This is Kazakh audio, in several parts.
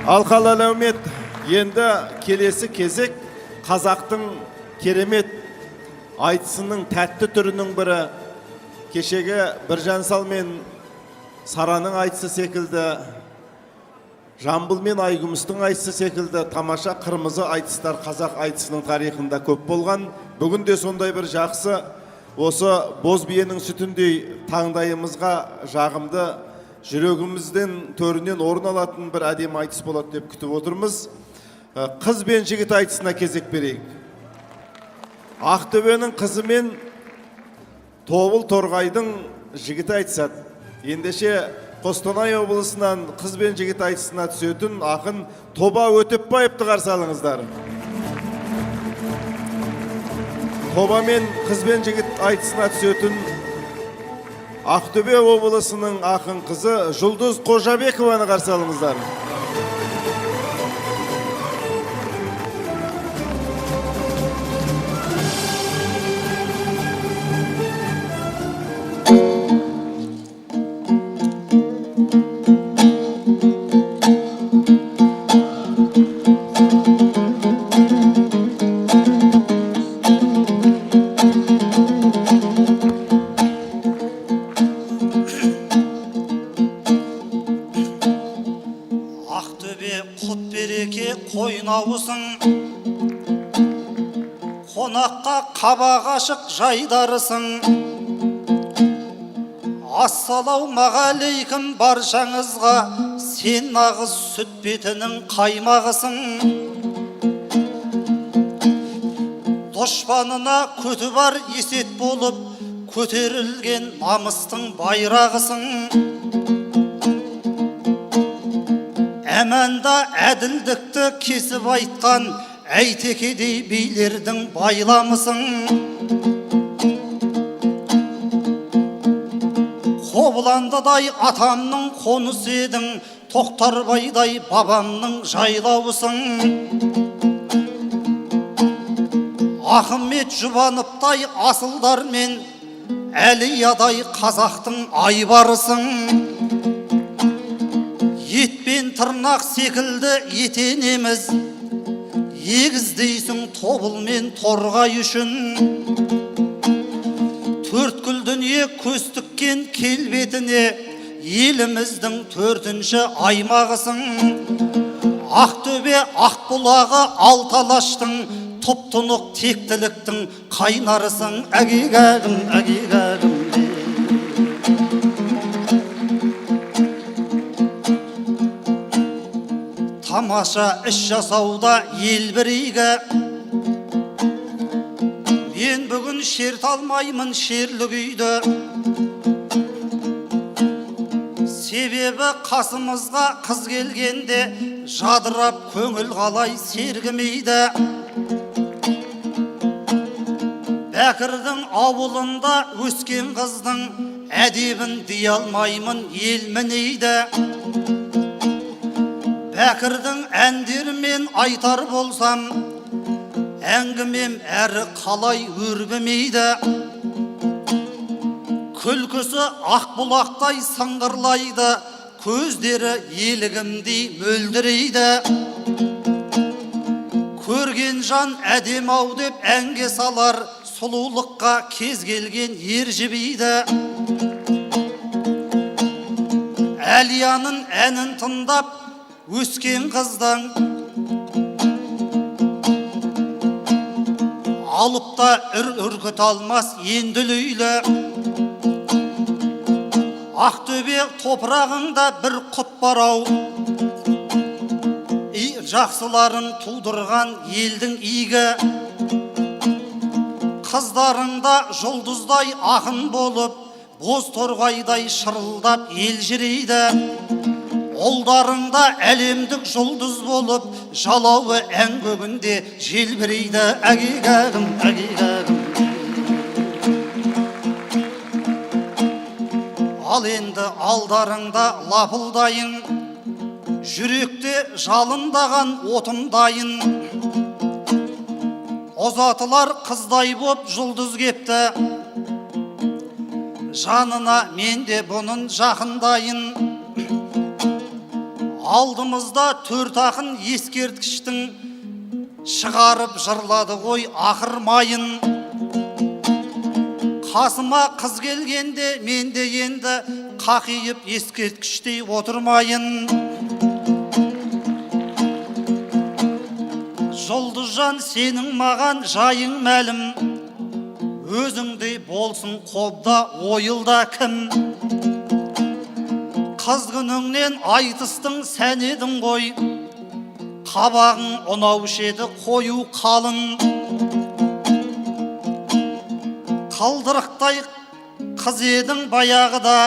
Алқалы әлеумет, енді келесі кезек қазақтың керемет айтысының тәтті түрінің бірі. Кешегі Біржан Сал мен Сараның айтысы секілді, Жамбыл мен Айгүмістің айтысы секілді тамаша қырмызы айтыстар қазақ айтысының тарихында көп болған. Бүгін де сондай бір жақсы, осы боз биенің сүтіндей таңдайымызға жағымды, жүрегімізден төрінен орын алатын бір әдемі айтыс болады деп күтіп отырмыз. Қыз бен жігіт айтысына кезек берейік. Ақтөбенің қызы мен Тобыл Торғайдың жігіті айтысады. Ендеше Қостанай облысынан қыз бен жігіт айтысына түсетін ақын Тоба Өтепбаевты қарсы алыңыздар. Тоба мен қыз бен жігіт айтысына түсетін Ақтөбе облысының ақын қызы Жұлдыз Қожабекованы қарсы алыңыздар. Қонаққа қабақ ашық жайдарысың. Ассалаумағалейкум баршаңызға, сен нағыз сүт бетінің қаймағысың. Дұшпанына көті бар есет болып, көтерілген намыстың байрағысың. Әмәнда әділдікті кесіп айтқан әйтекедей билердің байламысың. Қобыландыдай атамның қонысы едің, Тоқтарбайдай бабамның жайлауысың. Ахмет Жұбановтай асылдар мен Әлиядай қазақтың айбарысың. Ет пен тырнақ секілді етенеміз, егіздейсің Тобыл мен Торғай үшін. Төрткүл дүние көз тіккен келбетіне, еліміздің 4-ші аймағысың. Ақтөбе Ақбұлағы Алталаштың, тұп-тұнық тектіліктің қайнарысың. Әгегәгім, әгегәгім. Тамаша іс жасауда ел бірігі. Мен бүгін шерт алмаймын шерлі күйді. Себебі қасымызға қыз келгенде жадырап көңіл қалай сергімейді. Бәкірдің ауылында өскен қыздың әдебін дей алмаймын ел мінейді. Бәкірдің әндерімен айтар болсам, әңгімем әрі қалай өрбімейді. Күлкісі ақбұлақтай сыңғырлайды, көздері елігімдей мөлдірейді. Көрген жан әдем-ау деп әнге салар, сұлулыққа кез келген ер жібейді. Әлияның әнін тыңдап өскен қыздан алып та үркіт алмас енділейлі. Ақтөбе топырағында бір құт барау, жақсыларын тудырған елдің игі. Қыздарында жұлдыздай ақын болып, боз торғайдай шырылдап ел жүрейді. Олдарыңда әлемдік жұлдыз болып, жалауы ән көгінде желбірейді. Әгегәгім, әгегәгім. Ал енді алдарыңда лапылдайын, жүректе жалындаған отындайын. Озатылар қыздай боп жұлдыз кепті, жанына мен де бұның жақындайын. Алдымызда төрт ақын ескерткіштің шығарып жырлады ғой ақыр майын. Қасыма қыз келгенде менде енді қақиып ескерткіштей отырмайын. Жұлдызжан, сенің маған жайың мәлім, өзіңдей болсын қобда ойылда кім? Қыз күніңнен айтыстың сән едің ғой, қабағың ұнаушы еді қою қалың. Қалдырықтай қыз едің баяғыда,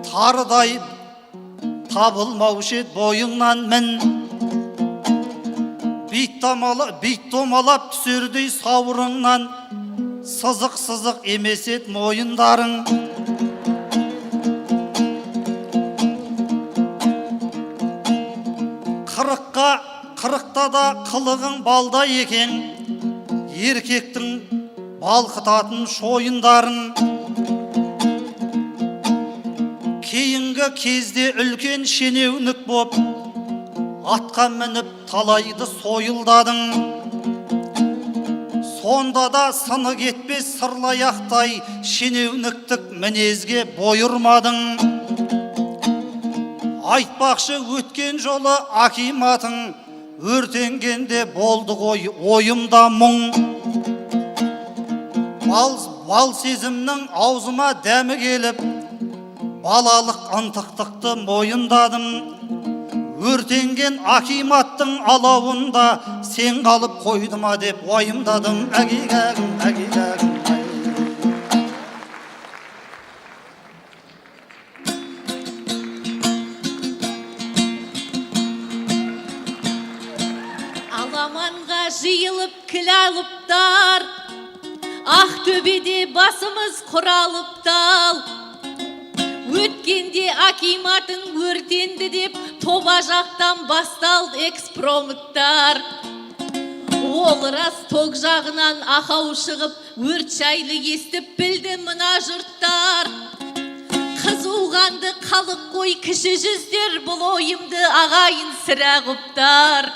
тарыдай табылмаушы еді бойыңнан мін. Бит домалап түсердей сауырыңнан, сызық-сызық емес еді мойындарың. Қырықта да қылығың балда екен, еркектің балқытатын шойындарын. Кейінгі кезде үлкен шенеунік боп, атқа мініп талайды сойылдадың. Сонда да сыны кетпес сырлаяқтай шенеуніктік мінезге бой ұрмадың. Айтпақшы өткен жолы акиматың, өртенгенде болды ғой ойымда мұң. Бал сезімнің аузыма дәмі келіп, балалық ынтықтықты мойындадым. Өртенген акиматтың алауында сен қалып қойды ма деп уайымдадым. Әгигәгім, әгигәгім. Аламанға жиылып кіл алыптар, Ақтөбеде басымыз құралыптал. Өткенде акиматың өртенді деп, тоба жақтан басталды экспромыттар. Ол рас, тоқ жағынан ақау шығып, өрт жайлы естіп білді мына жұрттар. Қызуғанды халық қой кіші жүздер, бұл ойымды ағайын сірә құптар.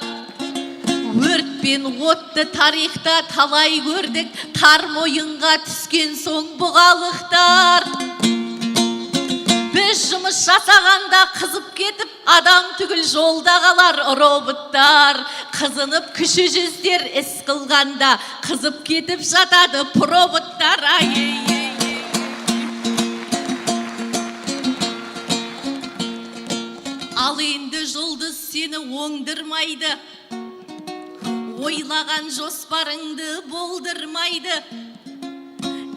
Өрт пен отты тарихта талай көрдік, тар мойынға түскен соң бұғалықтар. Біз жұмыс жасағанда қызып кетіп, адам түгіл жолда қалар роботтар. Қызынып кіші жүздер іс қылғанда, қызып кетіп жатады проботтар. Ал енді жұлдыз сені оңдырмайды, ойлаған жоспарыңды болдырмайды.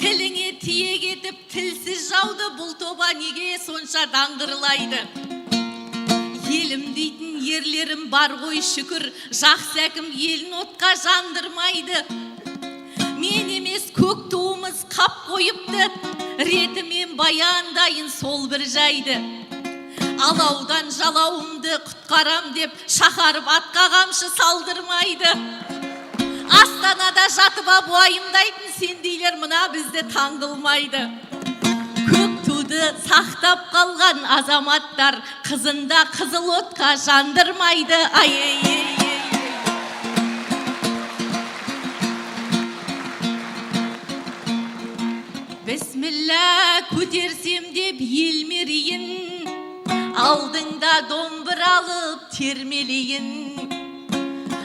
Тіліңе тие кетіп тілсіз жауды, бұл тоба неге сонша даңғырлайды? Елім дейтін ерлерім бар ғой шүкір, жақсы әкім елін отқа жандырмайды. Мен емес көк туымыз қап қойыпты, ретімен баяндайын сол бір жайды. Алаудан жалауымды құтқарам деп, шақарып атқа қамшы салдырмайды. Астанада жатып уайымдайтын сендейлер мына бізді таңғылмайды. Көк туды сақтап қалған азаматтар, қызында қызыл отқа жандырмайды. Бісміллә, көтерсем деп ел мерейін, алдыңда домбыр алып термелейін.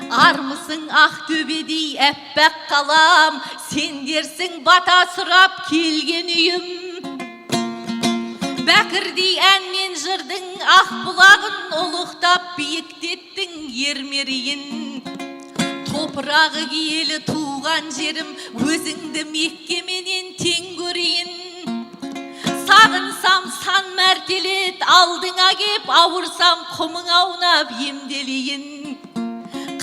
Армысың Ақтөбедей әппақ қалам, сендерсің бата сұрап келген үйім. Бәкірдей ән мен жырдың ақ бұлағын, ұлықтап биіктеттің ермерейін. Топырағы киелі туған жерім, өзіңді Меккеменен тең көрейін. Сағынсам сан мәртелет алдыңа кеп, ауырсам құмың аунап емделейін.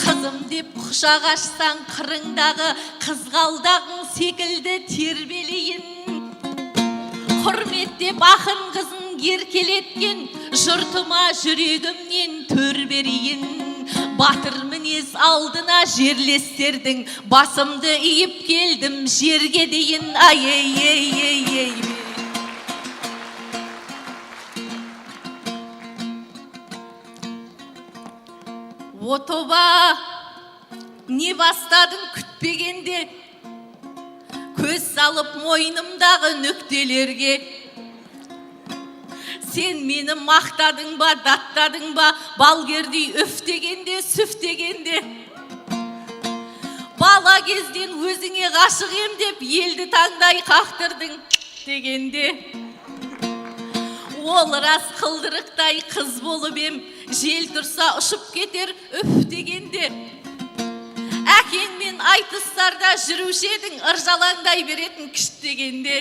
Қызым деп құшақ ашсаң қырыңдағы, қызғалдағың секілді тербелейін. Құрметтеп ақын қызын еркелеткен, жұртыма жүрегімнен төр берейін. Батыр мінез алдына жерлестердің, басымды иіп келдім жерге дейін. О тоба, не бастадың күтпегенде, көз салып мойнымдағы нүктелерге. Сен мені мақтадың ба, даттадың ба, балгердей үфтегенде, сүфтегенде. Бала кезден өзіңе ғашық ем деп, елді таңдай қақтырдың дегенде. Ол рас қылдырықтай қыз болып ем, жел тұрса ұшып кетер үф дегенде. Әкеңмен айтыстарда жүруші едің, ыржалаңдай беретін күшт дегенде.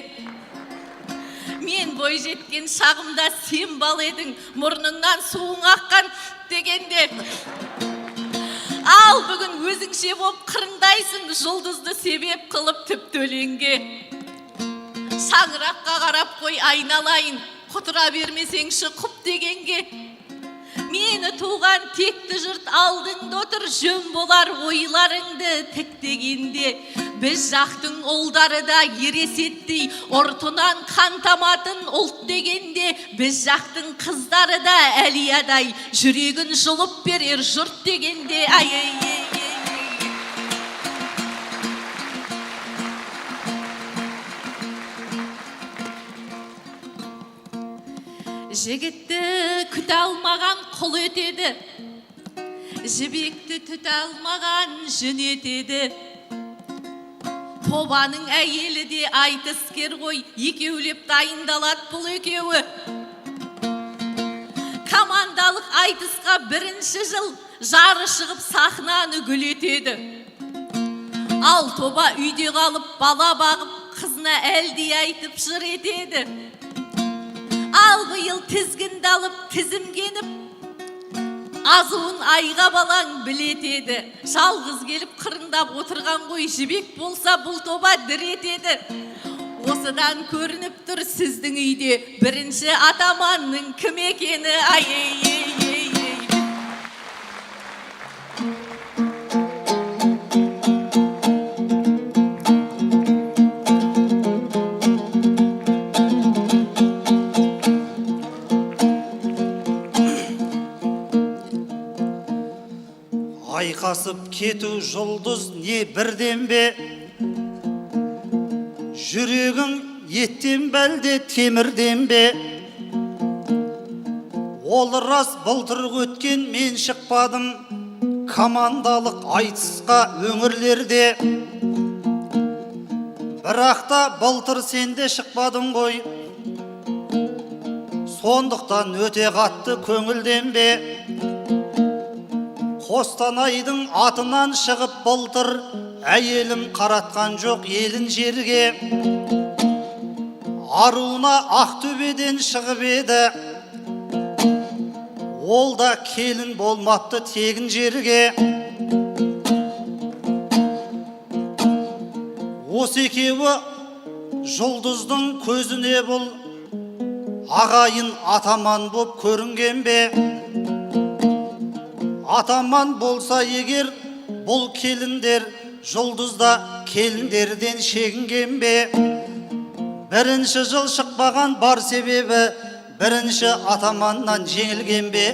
Мен бой жеткен шағымда сен бал едің, мұрныңнан суың аққан дегенде. Ал бүгін өзіңше боп қырыңдайсың, жұлдызды себеп қылып тіпті өлеңге. Шаңыраққа қарап қой айналайын, құтыра бермесеңші құп дегенге. Мені туған текті жұрт алдыңда отыр, жөн болар ойларыңды тік дегенде. Біз жақтың ұлдары да ересеттей, ұртынан қан таматын ұлт дегенде. Біз жақтың қыздары да әлиядай, жүрегін жұлып берер жұрт дегенде. Жігітті күте алмаған құл етеді, жібекті түте алмаған жүн етеді. Тобаның әйелі де айтыскер ғой, екеулеп дайындалады бұл екеуі. Командалық айтысқа бірінші жыл жары шығып сахнаны гүл етеді. Ал тоба үйде қалып бала бағып, қызына әлде айтып жыр етеді. Ал бұйыл тізгінді алып тізімгеніп, азуын айға балаң білетеді. Жалғыз келіп қырындап отырған ғой, жібек болса бұл тоба дір етеді. Осыдан көрініп тұр сіздің үйде бірінші атаманның кім екені. Айқасып кету жұлдыз не бірден бе, жүрегің еттен бәлде темірден бе. Ол рас былтыр өткен мен шықпадым командалық айтысқа өңірлерде. Бірақта былтыр сенде шықпадың ғой, сондықтан өте қатты көңілден бе. Қостанайдың атынан шығып былтыр әйелім қаратқан жоқ елін жерге. Аруына Ақтөбеден шығып еді, ол да келін болмапты тегін жерге. Осы екеуі жұлдыздың көзіне бұл ағайын атаман боп көрінген бе. Атаман болса егер бұл келіндер жұлдызда келіндерден шегінген бе. Бірінші жыл шықпаған бар себебі бірінші атаманнан жеңілген бе.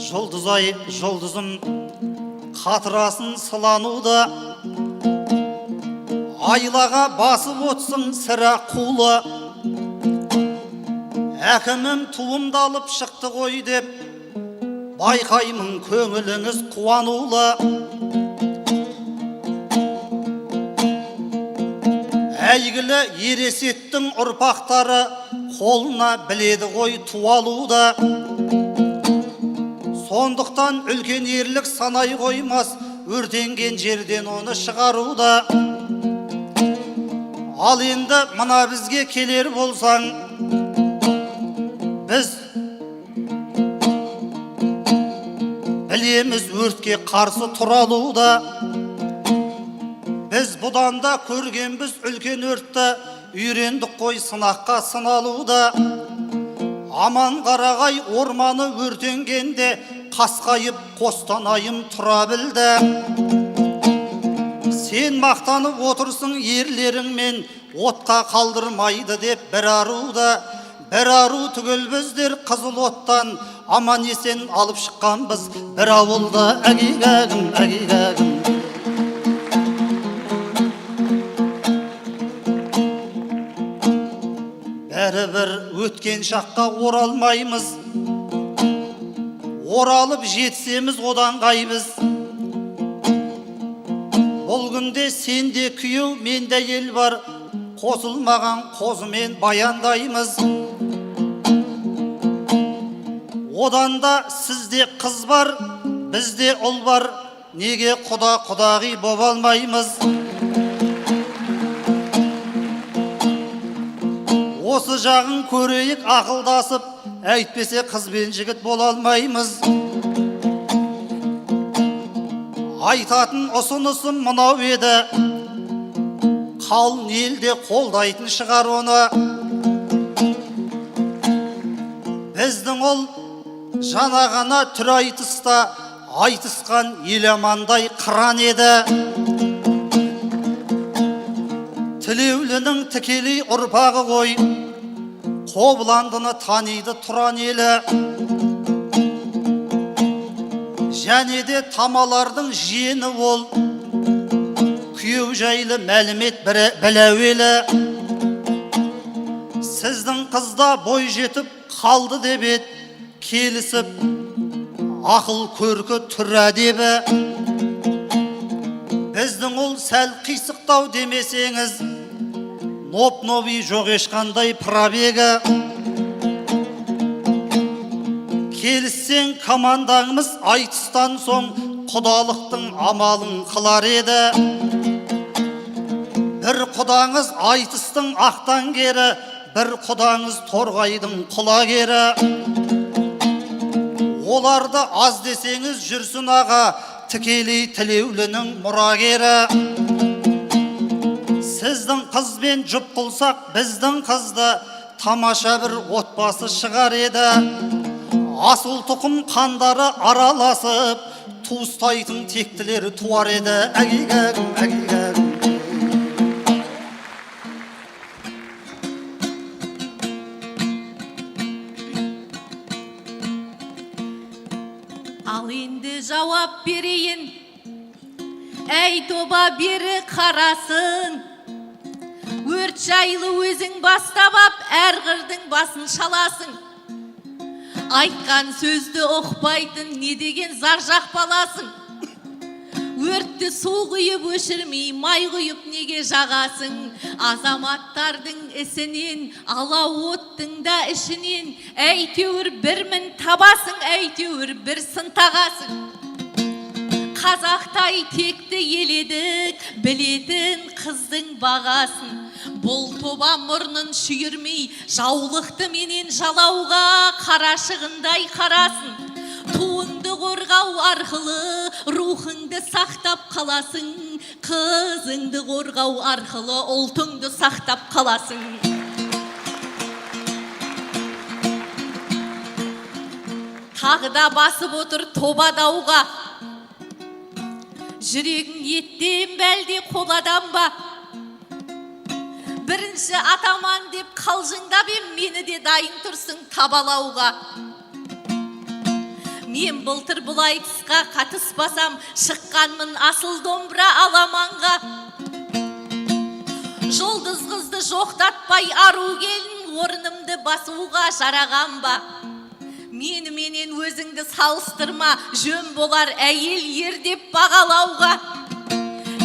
Жұлдыз-ай, жұлдызым, қатырасын сылануда, айлаға басып отсың сірә қулы. Әкімім туымдалып шықты ғой деп, байқаймын көңіліңіз қуанулы. Әйгілі ересеттің ұрпақтары қолына біледі ғой туалуда. Сондықтан үлкен ерлік санай қоймас, өртенген жерден оны шығаруда. Ал енді мына бізге келер болсаң, біз білеміз өртке қарсы тұралуда. Біз бұдан да көргенбіз үлкен өртті, үйрендік қой сынаққа сыналуда. Аман қарағай орманы өртенгенде, қасқайып Қостанайым тұра білді. Сен мақтанып отырсың ерлеріңмен, отқа қалдырмайды деп бір аруда. бір ару түгел біздер қызыл оттан аман есен алып шыққанбыз бір ауылда әгигәгім әгигәгім. Бәрібір өткен шаққа оралмаймыз, оралып жетсеміз одан қайбыз. Бұл күнде сенде күйеу менде ел бар, қосылмаған қозымен баяндаймыз. Одан да сізде қыз бар, бізде ұл бар, неге құда-құдағи бола алмаймыз? Осы жағын көрейік ақылдасып, әйтпесе қыз бен жігіт бола алмаймыз. Айтатын ұсынысым мынау еді, қалың елде қолдайтын шығар оны. Біздің ол жаңа ғана түр айтыста, айтысқан ел амандай қыран еді. Тілеулінің тікелей ұрпағы ғой, Қобыландыны таниды тұран елі. Және де тамалардың жиені ол, күйеу жайлы мәлімет біләуелі. Сіздің қызда бой жетіп қалды деп ед, келісіп ақыл көркі түр әдебі. Біздің ол сәл қисықтау демесеңіз, ноп-нови жоқ ешқандай пробегі. Келіссең командаңыз айтыстан соң құдалықтың амалын қылар еді. Бір құдаңыз айтыстың ақтан кері, бір құдаңыз торғайдың құлагері. Оларды аз десеңіз жүрсін аға, тікелей тілеулінің мұрагері. Сіздің қызбен жұп қылсақ, біздің қызды тамаша бір отбасы шығар еді. Асыл тұқым қандары араласып, туыстайтын тектілері туар еді. Әгигәгім, әгигәгім. Ал енді жауап берейін, әй тоба бері қарасын. Өрт жайлы өзің бастап ап, әр қырдың басын шаласың. Айтқан сөзді оқпайтын не деген зар жақпаласың. Өртті су құйып өшірмей, май құйып неге жағасың. Азаматтардың ісінен, алау оттың да ішінен, әйтеуір бір мін табасың, әйтеуір бір сын тағасың. Қазақтай текті еледік, білетін қыздың бағасын. Бұл тоба мұрнын шүйірмей, жаулықты менен жалауға қарашығындай қарасын. Туыңды қорғау арқылы, рухыңды сақтап қаласың. Қызыңды қорғау арқылы, ұлтыңды сақтап қаласың. Тағы да басып отыр тоба дауға. Жүрегің еттен бәлде қол адам ба? Бірінші атаман деп қалжыңдап ем, мені де дайын тұрсың табалауға. Мен былтыр бұл айтысқа қатыспасам, шыққанмын асыл домбыра аламанға. Жолдыз қызды жоқтатпай ару келін, орнымды басуға жараған ба? Меніменен өзіңді салыстырма, жөн болар әйел ер деп бағалауға.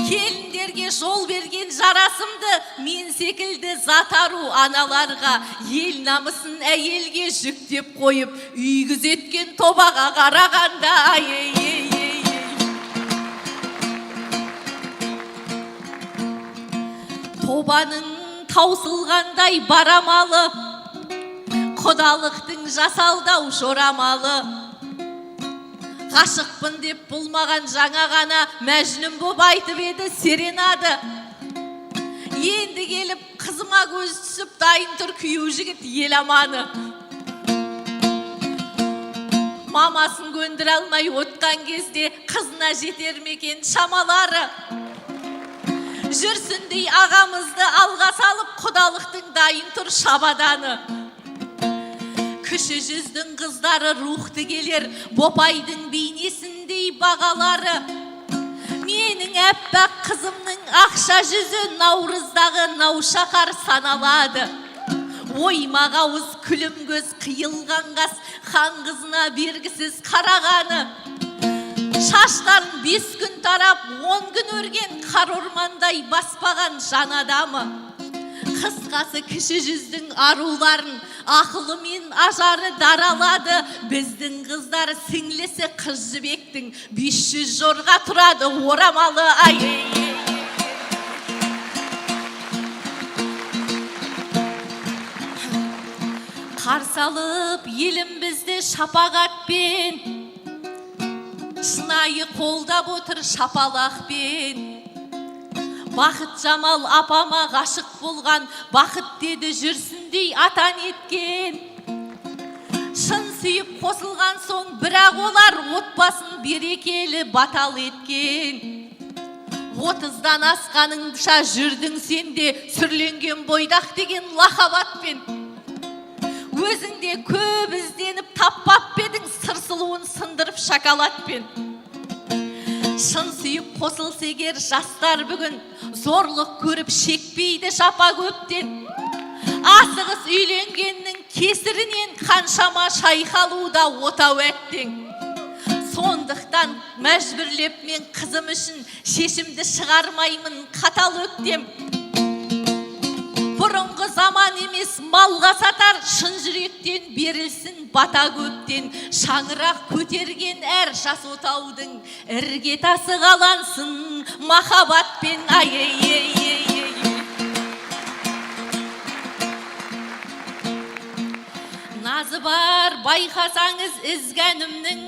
Келіндерге жол берген жарасымды, мен секілді затару аналарға, ел намысын әйелге жүктеп қойып, үй күзеткен тобаға қарағанда. Тобаның таусылғандай барамалы, құдалықтың жасалдау жорамалы. Ғашықпын деп болмаған жаңа ғана мәжнүн боп айтып еді серенады. Енді келіп қызыма көз түсіп дайын тұр күйеу жігіт ел аманы. Мамасын көндіре алмай отқан кезде қызына жетер мекен шамалары. Жүрсіндей ағамызды алға салып құдалықтың дайын тұр шабаданы. Кіші жүздің қыздары рухты келер, бопайдың бейнесіндей бағалары. Менің әппақ қызымның ақша жүзі наурыздағы наушақар саналады. Оймақ ауыз күлім көз қиылған қас, хан қызына бергісіз қарағаны. Шаштарын 5 күн тарап, 10 күн өрген қар ормандай баспаған жан адамы. Қысқасы кіші жүздің аруларын ақылы мен ажары даралады. Біздің қыздар сіңлісі қыз жібектің 500 жорға тұрады орамалы. Қарсы алып елім бізді шапағатпен, шынайы қолдап отыр шапалақпен. Бақыт Жамал апама ғашық болған, бақыт деді жүрсіндей атан еткен. Шын сүйіп қосылған соң бірақ олар отбасын берекелі батал еткен. 30-дан асқаныңша жүрдің сенде, сүрленген бойдақ деген лақабатпен. Өзіңде көп ізденіп таппап бедің, сыр сұлуын сындырып шоколадпен. Шын сүйіп қосылса егер жастар бүгін, зорлық көріп шекпейді жапа көптен. Асығыс үйленгеннің кесірінен қаншама шайқалуда отау әттен. Сондықтан мәжбүрлеп мен қызым үшін шешімді шығармаймын қатал өктем. Бұрынғы заман емес малға сатар, шын жүректен берілсін бата көптен. Шаңырақ көтерген әр жас отаудың іргетасы қалансын махаббатпен. Назы бар байқасаңыз ізгәнімнің,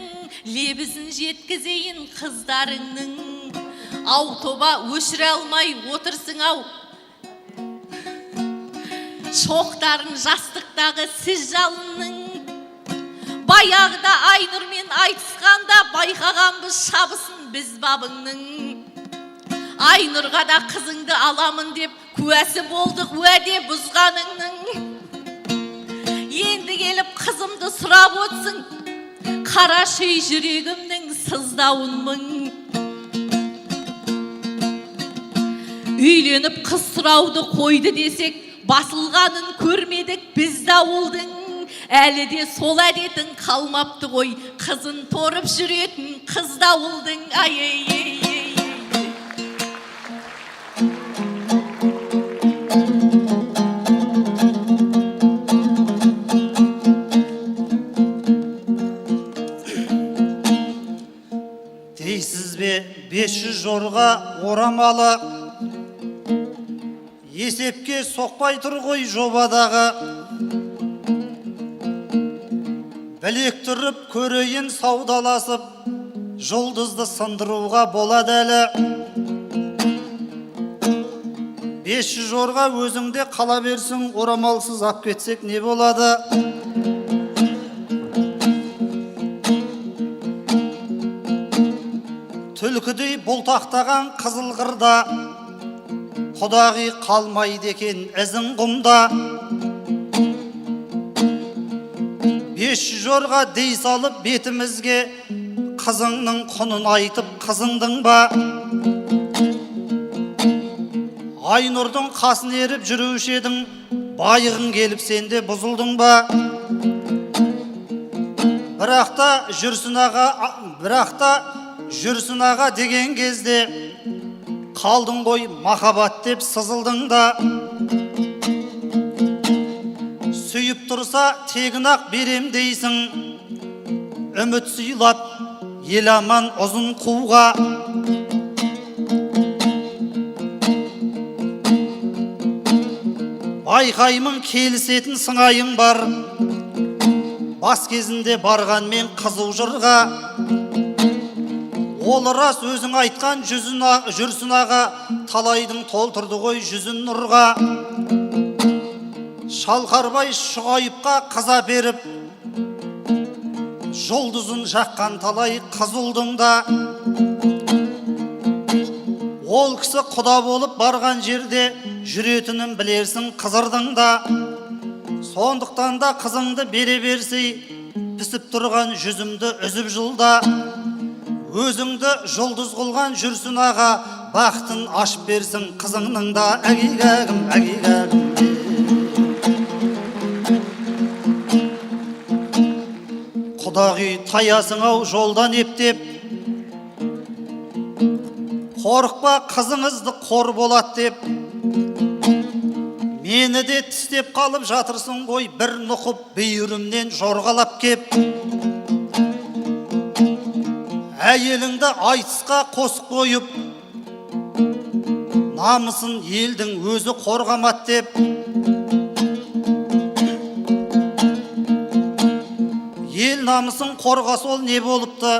лебізін жеткізейін қыздарыңның. Аутоба өшіре алмай отырсың ау, шоқтарын жастықтағы сіз жалынның. Баяғыда Айнұрмен айтысқанда байқағанбыз шабысын біз бабыңның. Айнұрға да қызыңды аламын деп куәсі болдық уәде бұзғаныңның. Енді келіп қызымды сұрап отсың, қара шүй жүрегімнің сыздауын мың. Үйленіп қыз сұрауды қойды десек, басылғанын көрмедік біз дауылдың. Әлі де сол әдетін қалмапты ғой, қызын торып жүретін қыз дауылдың. Дейсіз бе 500 жорға орамалы, есепке соқпай тұр ғой жобадағы. Білек тұрып көрейін саудаласып, жұлдызды сындыруға болады әлі. 500 жорға өзіңде қала берсің, орамалсыз ап кетсек не болады? Түлкідей бұлтақтаған қызыл қырда, құдағи қалмайды екен ізің құмда. 500 жорға дей салып бетімізге, қызыңның құнын айтып қызыңдың ба? Айнұрдың қасын еріп жүруші едің, байығың келіп сенде бұзылдың ба? Бірақта жүрсін аға деген кезде, қалдың ғой махаббат деп сызылдың да. Сүйіп тұрса тегін-ақ берем дейсің, үміт сыйлап ел аман ұзын қуға. Байқаймын келісетін сыңайың бар, бас кезінде барғанмен қызу жырға. Ол рас өзің айтқан жүрсін аға, талайдың толтырды ғой жүзін нұрға. Шалқарбай шұғайыпқа қыза беріп, жұлдызын жаққан талай қызылдың да. Ол кісі құда болып барған жерде жүретінін білерсің қызырдың да. Сондықтан да қызыңды бере берсей, пісіп тұрған жүзімді үзіп жылда. Өзіңді жұлдыз қылған жүрсін аға, бақытын ашып берсін қызыңның да. Әгигәгім, әгигәгім. Құдағи таясың ау жолдан ептеп, қорықпа қызыңызды қор болады деп. Мені де тістеп қалып жатырсың ғой, бір нұқып бүйірімнен жорғалап кеп. Әйеліңді айтысқа қосып қойып, намысын елдің өзі қорғамат деп. Ел намысын қорғасы ол не болыпты?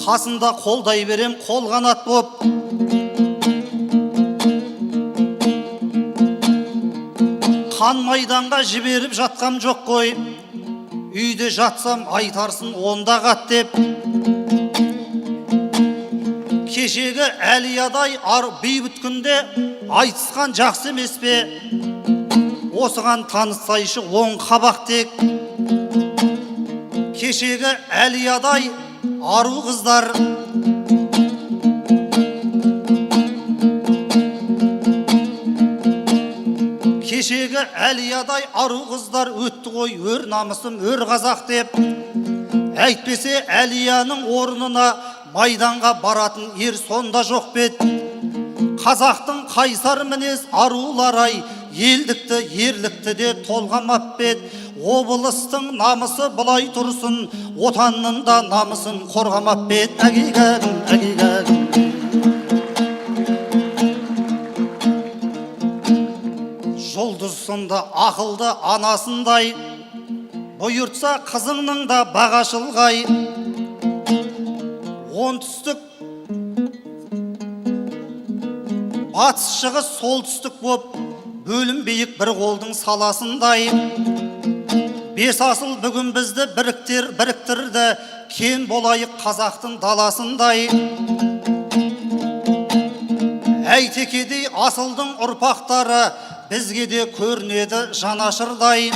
Қасында қолдай берем қол қанат боп. Қан майданға жіберіп жатқам жоқ қой, үйде жатсам айтарсын онда қат деп. Кешегі әлиядай бейбіт күнде айтысқан жақсы емес пе? Осыған танысайшы оң қабақ тек. Кешегі әлиядай ару қыздар, кешегі әлиядай ару қыздар өтті ғой, өр намысым өр қазақ деп. Әйтпесе әлияның орнына майданға баратын ер сонда жоқ бет. Қазақтың қайсар мінез арулар-ай, елдікті ерлікті де толғамап бет. Облыстың намысы бұлай тұрсын, отанның да намысын қорғамап бет. Әгигәгім, әгигәгім. Жұлдызсынды ақылды анасындай, бұйыртса қызыңның да бағашылғай. Оңтүстік, батыс, шығыс, солтүстік боп, бөлінбейік бір қолдың саласындай. Бес асыл бүгін бізді біріктірді, кен болайық қазақтың даласындай. Әйтекедей асылдың ұрпақтары бізге де көрінеді жанашырдай.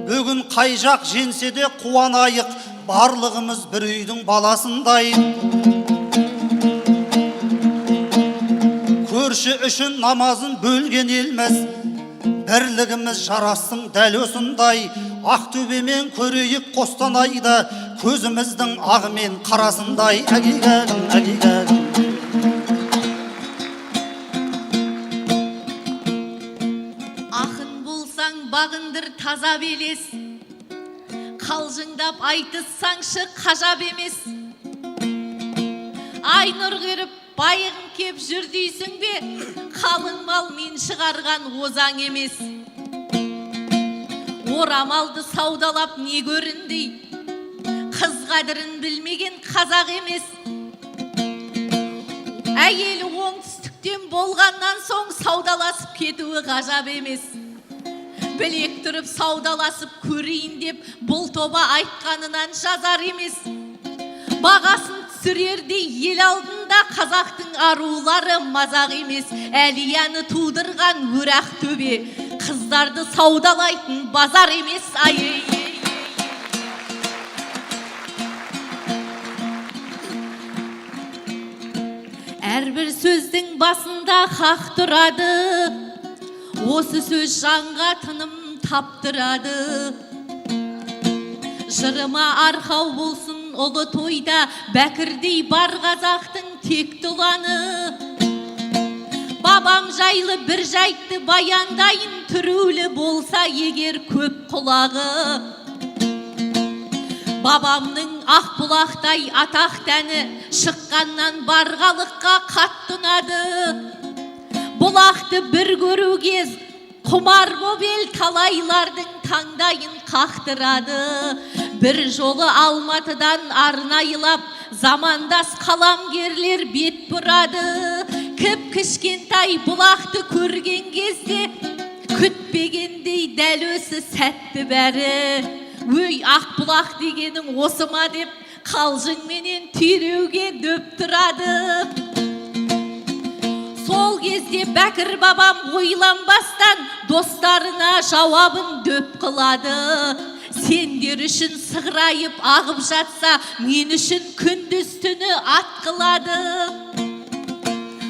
Бүгін қай жақ женсе де қуанайық, барлығымыз бір үйдің баласындай. Көрші үшін намазын бөлген елміз, бірлігіміз жарасын дәл осындай. Ақтөбемен көрейік Қостанайды, көзіміздің ағы мен қарасындай. Әгигәгім, әгигәгім. Ақын болсаң бағындыр таза белес, қалжыңдап айтыссаңшы қажап емес. Айнұр көріп байығын кеп жүр дейсің бе, қалың мал мен шығарған озаң емес. Орамалды саудалап не көріндей, қыз қадірін білмеген қазақ емес. Әйелі оңтүстіктен болғаннан соң саудаласып кетуі ғажап емес. Білек тұрып саудаласып көрейін деп бұл тоба айтқанынан жазар емес. Бағасын түсірердей ел алдында қазақтың арулары мазақ емес. Әлияны тудырған өр Ақтөбе, қыздарды саудалайтын базар емес. Ай, әрбір сөздің басында хақ тұрады, осы сөз жанға тыным таптырады. Жырыма арқау болсын ұлы тойда, бәкірдей бар қазақтың тек тұланы. Бабам жайлы бір жайтты баяндайын, түрулі болса егер көп құлағы. Бабамның ақ бұлақтай атақ тәні шыққаннан барғалыққа қатты ұнады. Бұлақты бір көру кез құмар боп ел талайлардың таңдайын қақтырады. Бір жолы Алматыдан арнайылап замандас қаламгерлер бет бұрады. Кіп кішкентай бұлақты көрген кезде күтпегендей дәл өсі сәтті бәрі. Өй, ақ бұлақ дегенің осы ма деп қалжыңменен түйреуге дөп тұрады. Сол кезде Бәкір бабам ойланбастан достарына жауабын дөп қылады. Сендер үшін сығырайып ағып жатса, мен үшін күндіз түні ат қылады.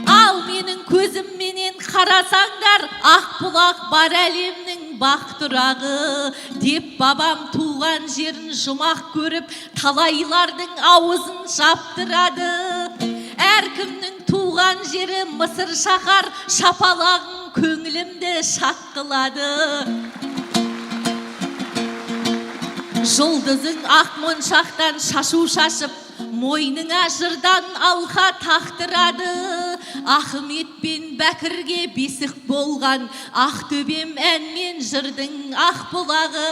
Ал менің көзімменен қарасаңдар, ақ бұлақ бар әлемнің бақ тұрағы. Деп бабам туған жерін жұмақ көріп, талайлардың аузын жаптырады. Әркімнің туған жері Мысыр шаһар, шапалағың көңілімді шат қылады. Жұлдызың ақ моншақтан шашу шашып, мойныңа жырдан алқа тақтырады. Ахмет пен Бәкірге бесік болған, Ақтөбем әнмен жырдың ақ бұлағы.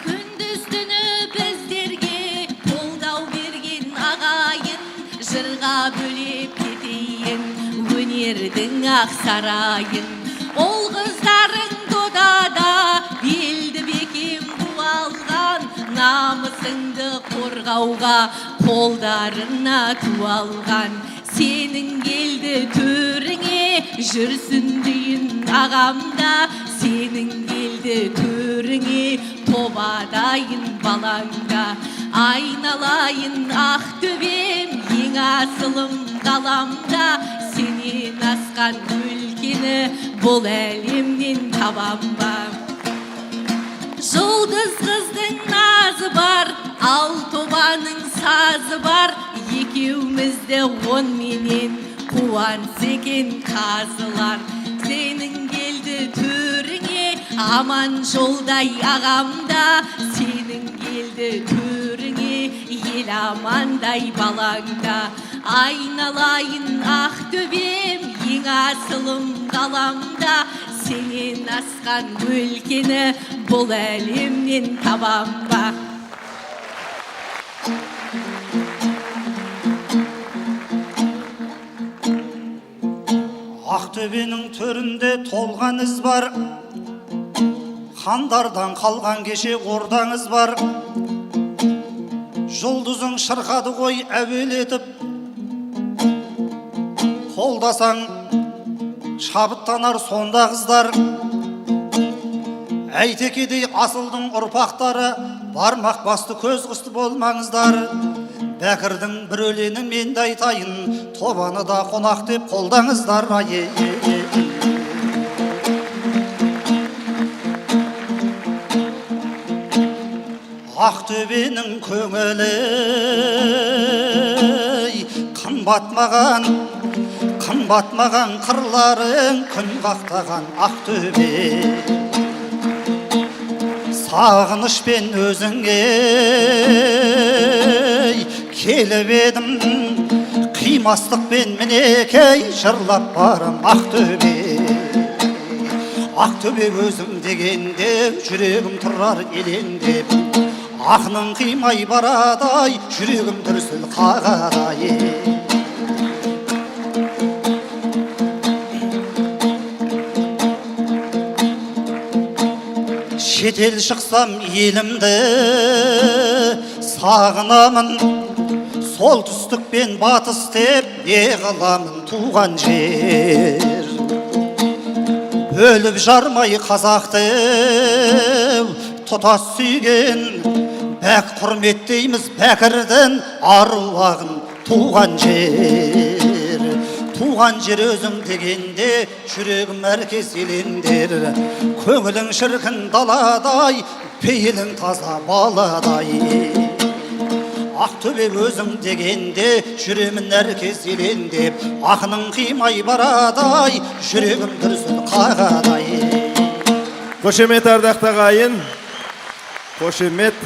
Күндіз түні біздерге қолдау берген ағайын, жырға бөлеп кетейін өнердің ақ сарайын. Ол қыздарың додада белді бекем буалған, намысыңды қорғауға қолдарына туалған. Сенің келді төріңе жүрсін дейін ағамда, сенің келді төріңе тобадайын балаңда. Айналайын Ақтөбем ең асылым ғаламда, сенен асқан өлкені бұл әлемнен табам ба. Жұлдыз қыздың назы бар, ал тобаның сазы бар, екеумізді онменен қуанса екен қазылар. Сенің келді төріңе аман жолдай ағамда, сенің келді төріңе ел амандай балаңда. Айналайын Ақтөбем ең асылым ғаламда, сенен асқан өлкені бұл әлемнен табам ба. Ақтөбенің төрінде толған із бар, хандардан қалған кеше ордаңыз бар. Жұлдызың шырқады ғой әуелетіп, қолдасаң шабыттанар сонда қыздар. Әйтекедей асылдың ұрпақтары, бармақ басты көз қысты болмаңыздар. Бәкірдің бір өлені мен де айтайын, тобаны да қонақ деп қолдаңыздар. Ақтөбенің көңілі қымбат маған қырларың күн қақтаған Ақтөбе. Сағынышпен өзіңе келіп едім, қимастықпен мінекей жырлап барам Ақтөбе. Ақтөбе өзің дегенде жүрегім тұрар елеңдеп, ақының қимай барадай жүрегім дүрсіл қағадай. Шетел шықсам елімді сағынамын, солтүстік пен батыс деп не қыламын туған жер. Бөліп жармай қазақты тұтас сүйген, бәк құрметтейміз Бәкірдің аруағын туған жер. Туған жер өзің дегенде жүрегім әркез елендер. Көңілің шіркін даладай, пейілің таза баладай. Ақтөбе өзің дегенде жүремін әркез елендеп, ақының қимай барадай, жүрегім дүрсіл қағадай. Қошемет ардақты ағайын, қошемет.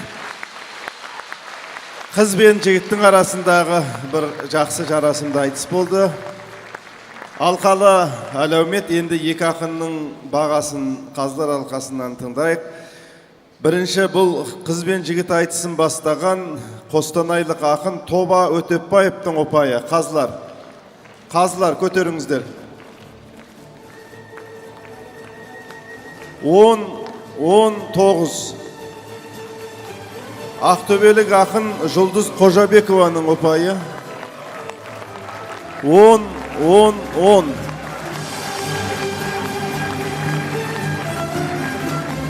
Қыз бен жігіттің арасындағы бір жақсы жарасымды айтыс болды. Алқалы әлеумет енді екі ақынның бағасын қаздар алқасынан тыңдайық. Бірінші бұл қыз бен жігіт айтысын бастаған қостанайлық ақын Тоба Өтепбаевтың ұпайы. Қазылар көтеріңіздер. 10-19. Ақтөбелік ақын Жұлдыз Қожабекованың ұпайы 10-10-10.